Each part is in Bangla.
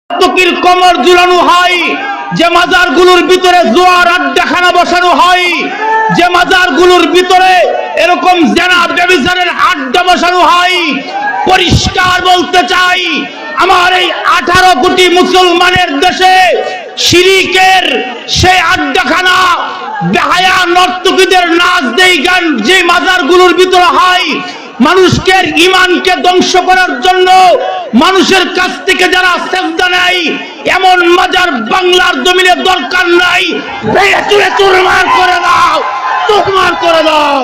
নর্তকীর কোমর ঝুলানো হয়, যে মাজারগুলোর ভিতরে জোয়ার আড্ডাখানা বসানো হয়, যে মাজারগুলোর ভিতরে এরকম জেনা ব্যভিচারের আড্ডা বসানো হয়, পরিষ্কার বলতে চাই আমার এই 18 কোটি মুসলমানের দেশে শিরিকের সেই আড্ডাখানা, বেহায়া নর্তকীদের নাচ দেই গান যে মাজারগুলোর ভিতরে হয়, মানুষকে ঈমানকে ধ্বংস করার জন্য মানুষের কাছ থেকে যারা সেজদা নেয়, এমন মাজার বাংলার জমিনে দরকার নাই। ভেঙে চুরমার করে দাও, তোকমার করে দাও।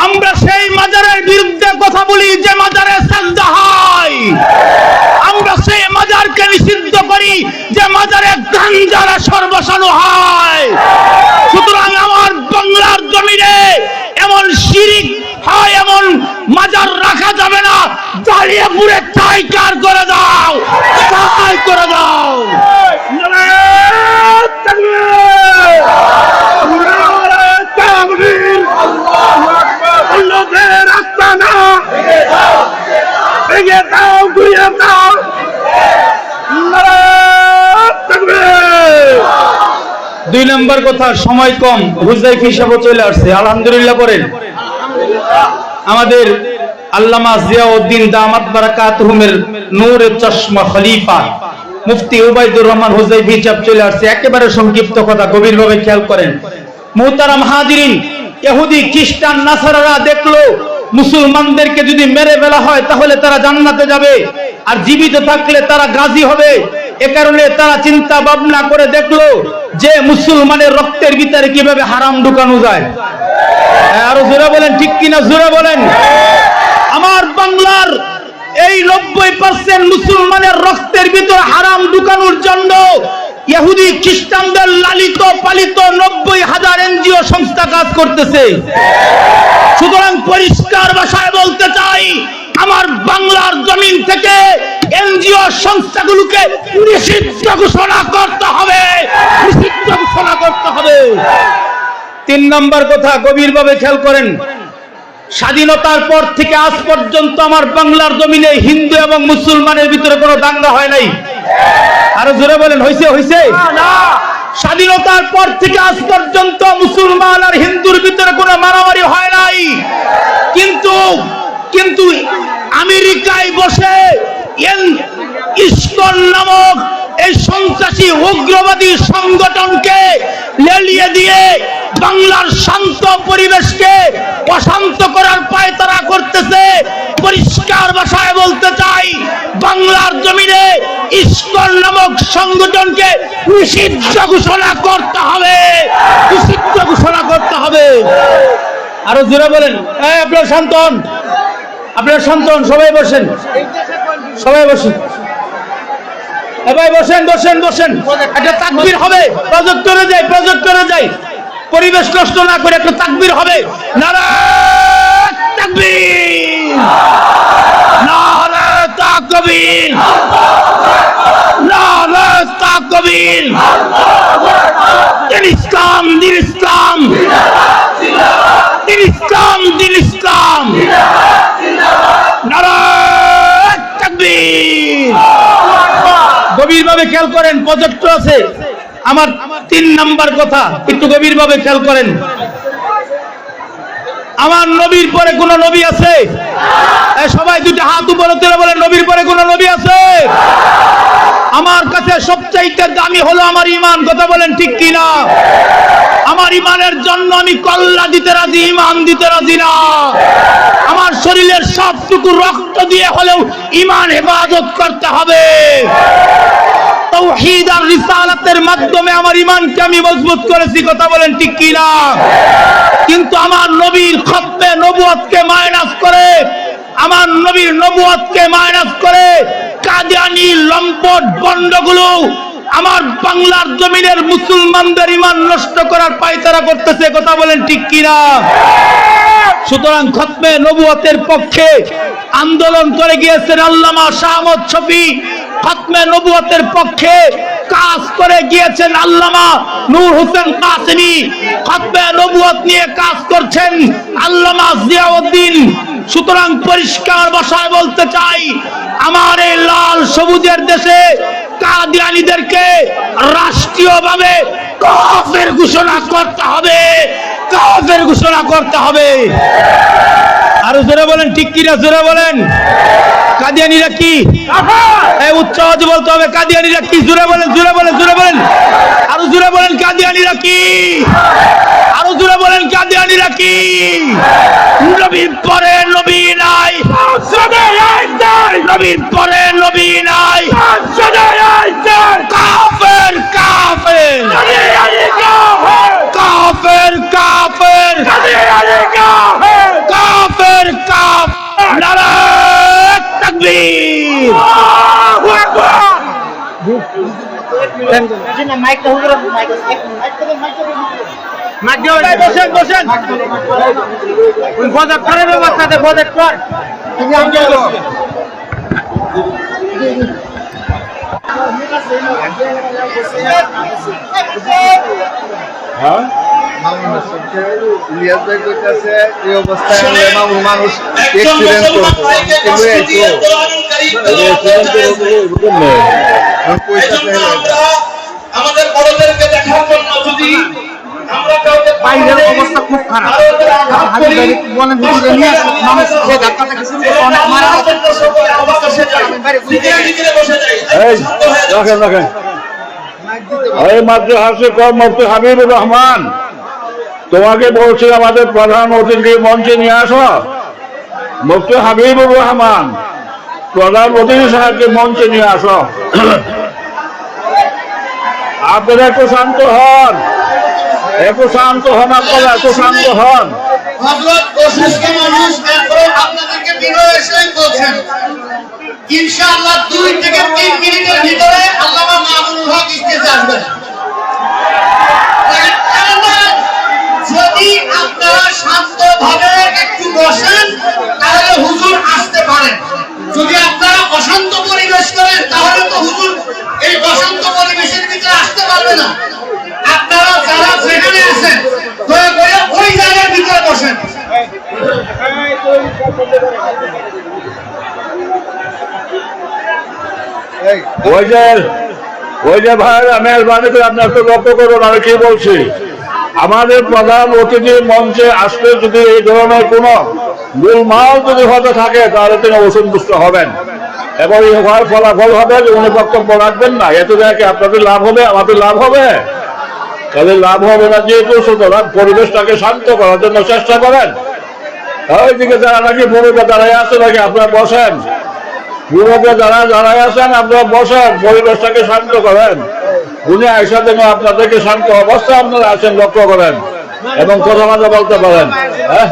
আমরা সেই মাজারের বিরুদ্ধে কথা বলি যে মাজারে সাজদা হয়, আমরা সেই মাজারকে নিষিদ্ধ করি যে মাজারে গাঞ্জার আসর বসানো হয়। সুতরাং আমার বাংলার জমিনে এমন শিরিক হয়, এমন মাজার রাখা যাবে না। জ্বালিয়ে পুড়ে ছাইকার করে দাও, ছাই করে দাও। দুই নম্বর কথা, সময় কম, হুজাইফ হিসাবে চলে আসছে, আলহামদুলিল্লাহ করেন। আমাদের আল্লামা জিয়াউদ্দিন দামাত বারাকাতুহুমের নূরের চশমা খলিফা মুফতি উবাইদুর রহমান হুজাইফ হিসাব চলে আসছে। একেবারে সংক্ষিপ্ত কথা, গভীরভাবে খেয়াল করেন। মুহতারাম হাজিরিন, ইহুদি খ্রিস্টান নাসারারা দেখলো মুসলমানদেরকে যদি মেরে ফেলা হয় তাহলে তারা জান্নাতে যাবে, আর জীবিত থাকলে তারা গাজী হবে। এ কারণে তারা চিন্তা ভাবনা করে দেখলো যে মুসলমানের রক্তের ভিতরে কিভাবে হারাম ঢুকানো যায়। আরো জোরে বলেন, ঠিক কিনা জোরে বলেন। আমার বাংলার এই 90% মুসলমানের রক্তের ভিতরে হারাম ঢুকানোর জন্য ইহুদি খ্রিস্টানদের লালিত পালিত 90,000 এনজিও সংস্থা কাজ করতেছে। সুতরাং পরিষ্কার ভাষায় বলতে চাই, আমার বাংলার জমিন থেকে এনজিও সংস্থাগুলোকে নিষিদ্ধ ঘোষণা করতে হবে, নিষিদ্ধ ঘোষণা করতে হবে। 3 নম্বর কথা, গভীরভাবে খেয়াল করেন। স্বাধীনতার পর থেকে আজ পর্যন্ত আমার বাংলার জমিনে হিন্দু এবং মুসলমানের ভিতরে কোনো দাঙ্গা হয় নাই। আরো জোরে বলেন, হইছে? হইছে না। স্বাধীনতার পর থেকে আজ পর্যন্ত মুসলমান আর হিন্দুর ভিতরে কোনো মারামারি হয় নাই। কিন্তু আমেরিকায় বসে ইসকন নামক এই সন্ত্রাসী উগ্রবাদী সংগঠনকে লেলিয়ে দিয়ে বাংলার শান্ত পরিবেশকে অশান্ত করার পায়তারা করতেছে। পরিষ্কার ভাষায় বলতে চাই, বাংলার জমিনে ইসকন নামক সংগঠনকে নিষিদ্ধ ঘোষণা করতে হবে, নিষিদ্ধ ঘোষণা করতে হবে। আরো জোরে বলেন। আপনারা শান্ত হন, আপনারা শান্ত হন, সবাই বসেন, সবাই বসেন, সবাই বসেন, বসেন, বসেন। একটা তাকবীর হবে, প্রজেক্টরে যাই, প্রজেক্টরে যাই, পরিবেশ নষ্ট না করে একটা তাকবীর হবে। নারায়ে তাকবীর, নারায়ে তাকবীর, নারায়ে তাকবীর। দিন ইসলাম, দিন ইসলাম, দিন ইসলাম, দিন ইসলাম। নারায়ে তাকবীর। গভীরভাবে খেয়াল করেন, প্রজেক্টর আছে। আমার 3 নম্বর কথা একটু গভীরভাবে খেয়াল করেন। আমার নবীর পরে কোন নবী আছে? সবাই দুটো হাত উপরে তুলে বলেন, নবীর পরে কোন নবী আছে? আমার কাছে সবচাইতে দামি হলো আমার ঈমান। কথা বলেন, ঠিক কিনা? আমার ঈমানের জন্য আমি কল্লা দিতে রাজি, ঈমান দিতে রাজি না। আমার শরীরের সবটুকু রক্ত দিয়ে হলেও ঈমান হেফাজত করতে হবে। তাওহীদ আর রিসালাতের মাধ্যমে আমার ঈমানকে আমি মজবুত করেছি। কথা বলেন, ঠিক কিনা? কিন্তু আমার নবীর খতমে নবুয়তকে মাইনাস করে, আমার নবীর নবুয়তকে মাইনাস করে কাদিয়ানী লম্পট বন্ডগুলো আমার বাংলার জমিনের মুসলমানদের ঈমান নষ্ট করার পায়তারা করতেছে। কথা বলেন, ঠিক কিনা? সুতরাং খতমে নবুয়তের পক্ষে আন্দোলন করে গিয়েছেন আল্লামা শাহ আহমদ শফী, খতমে নবুয়তের পক্ষে কাজ করে গিয়েছেন আল্লামা নূর হোসেন কাসেমি, খতমে নবুয়ত নিয়ে কাজ করছেন আল্লামা জিয়াউদ্দিন। সুতরাং পরিষ্কার ভাষায় বলতে চাই, আমার এই লাল সবুজের দেশে কাদিয়ানীদেরকে রাষ্ট্রীয়ভাবে কাফের ঘোষণা করতে হবে, কাফের ঘোষণা করতে হবে। আরো জোরে বলেন, ঠিক কিনা জোরে বলেন। কাদিয়ানীরা কি? এই উচ্চ আওয়াজে বলতে হবে, কাদিয়ানীরা কি? জোরে বলেন, জোরে বলেন, জোরে বলেন, আরো জোরে বলেন, কাদিয়ানীরা কি? আরো জোরে বলেন, কাদিয়ানীরা কি? নবীর পরে নবী নাই, নবীর পরে নবী নাই, কাফের কাফের কাফের কাফের কাফের কাফের। নারায়ে তাকবীর। বসেন বসেন, বজেট করে বাচ্চাদের বজেট কর। ইলিয়াস ভাই কইতাছে এই অবস্থায় মানুষ এক্সিডেন্ট আমাদের বড়দেরকে দেখার জন্য যদি আমরা কাউকে বাইরের অবস্থা খুব খারাপ। বলেন মানুষ যে ধাক্কাটা শুরু করে অনেক মারা রাখেন এই মাদ্রাসা কম মুফতি হাবিবুর রহমান, তোমাকে বলছি আমাদের প্রধান অতিথি মঞ্চে নিয়ে আসো। মুফতি হাবিবুর রহমান, প্রধান অতিথি সাহেবকে মঞ্চে নিয়ে আসো। আপনারা একটু শান্ত হন, একটু শান্ত হন, আপনারা একটু শান্ত হন। হযরত অসুস্থ মানুষ, তারপরে আপনাদেরকে বিনয় এসেই বলছেন ইনশাআল্লাহ 2 থেকে 3 মিনিটের ভিতরে আল্লামা মামুনুল হক স্টেজে আসবেন। যদি আপনারা শান্তভাবে একটু বসেন তাহলে হুজুর আসতে পারেন। যদি আপনারা অশান্ত পরিবেশ করেন তাহলে তো হুজুর এই অশান্ত পরিবেশের ভিতরে আসতে পারবে না। আপনারা যারা যেখানে আছেন দয়া করে ওই জায়গার ভিতরে বসেন। ওই যে ভাইরা মেহরবানি করে আপনি একটু লক্ষ্য করুন আমি কি বলছি। আমাদের প্রধান অতিথি মঞ্চে আসলে যদি এই ধরনের কোন গোলমাল যদি হতে থাকে তাহলে তিনি অসন্তুষ্ট হবেন এবং এই ফলাফল হবে যে উনি বক্তব্য রাখবেন না। এতে দেখে আপনাদের লাভ হবে, আমাদের লাভ হবে, তাহলে লাভ হবে না। যেহেতু সুতরাং পরিবেশটাকে শান্ত করার জন্য চেষ্টা করেন। ওইদিকে যারা নাকি ভূমিকা দাঁড়ায় আছে নাকি আপনারা বসেন, ভূমিকা যারা দাঁড়ায় আছেন আপনারা বসেন, পরিবেশটাকে শান্ত করেন। উনি আইসা যেন আপনাদেরকে শান্ত অবস্থায় আপনারা আছেন লক্ষ্য করেন এবং কথাবার্তা বলতে পারেন। হ্যাঁ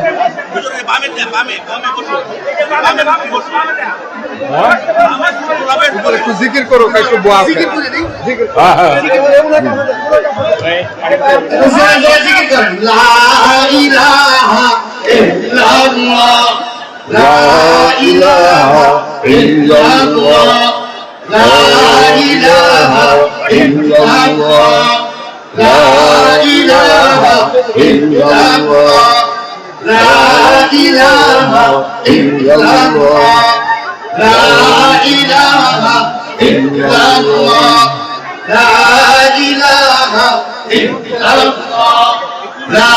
একটু জিকির করো, একটু বোয়া জিকির করেন লা ইলাহা ইল্লাল্লাহ, লা ইলাহা ইল্লাল্লাহ, লা ইলাহা ইল্লাল্লাহ, লা ইলাহা ইল্লাল্লাহ, লা ইলাহা ইল্লাল্লাহ, লা ইলাহা ইল্লাল্লাহ, লা ইলাহা ইল্লাল্লাহ, লা